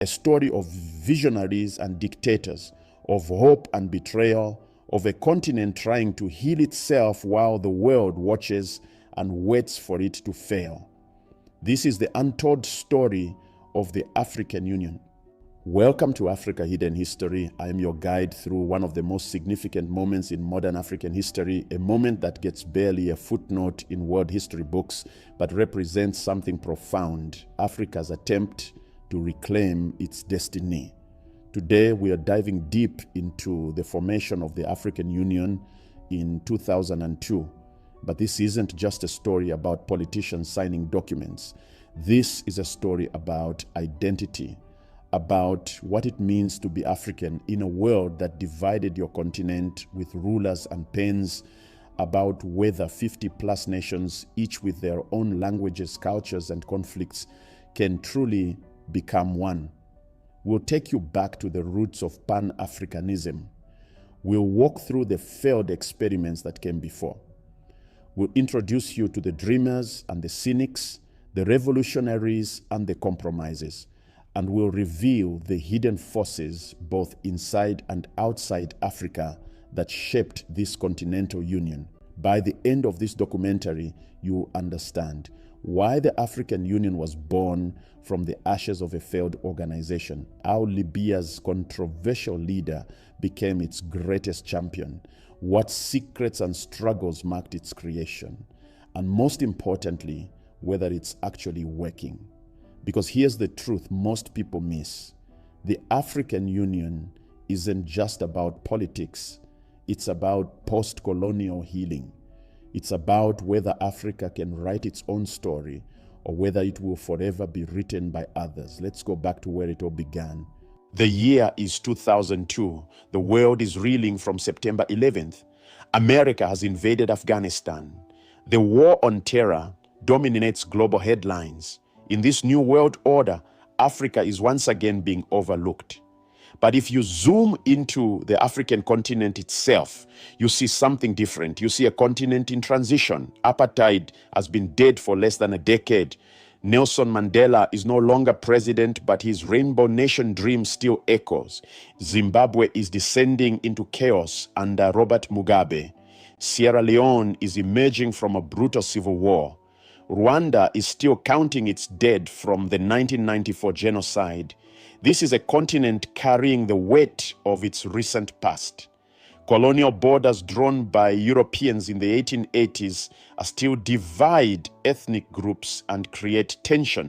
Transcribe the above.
a story of visionaries and dictators, of hope and betrayal, of a continent trying to heal itself while the world watches and waits for it to fail. This is the untold story of the African Union. Welcome to Africa Hidden History. I am your guide through one of the most significant moments in modern African history, a moment that gets barely a footnote in world history books, but represents something profound: Africa's attempt to reclaim its destiny. Today, we are diving deep into the formation of the African Union in 2002. But this isn't just a story about politicians signing documents. This is a story about identity, about what it means to be African in a world that divided your continent with rulers and pens, about whether 50+ nations, each with their own languages, cultures, and conflicts, can truly become one. We'll take you back to the roots of Pan-Africanism. We'll walk through the failed experiments that came before. We'll introduce you to the dreamers and the cynics, the revolutionaries and the compromisers, and we'll reveal the hidden forces both inside and outside Africa that shaped this continental union. By the end of this documentary, you'll understand why the African Union was born from the ashes of a failed organization, how Libya's controversial leader became its greatest champion, what secrets and struggles marked its creation, and most importantly, whether it's actually working. Because here's the truth most people miss: the African Union isn't just about politics, it's about post-colonial healing. It's about whether Africa can write its own story or whether it will forever be written by others. Let's go back to where it all began. The year is 2002. The world is reeling from September 11th. America has invaded Afghanistan. The war on terror dominates global headlines. In this new world order, Africa is once again being overlooked. But if you zoom into the African continent itself, you see something different. You see a continent in transition. Apartheid has been dead for less than a decade. Nelson Mandela is no longer president, but his Rainbow Nation dream still echoes. Zimbabwe is descending into chaos under Robert Mugabe. Sierra Leone is emerging from a brutal civil war. Rwanda is still counting its dead from the 1994 genocide. This is a continent carrying the weight of its recent past. Colonial borders drawn by Europeans in the 1880s still divide ethnic groups and create tension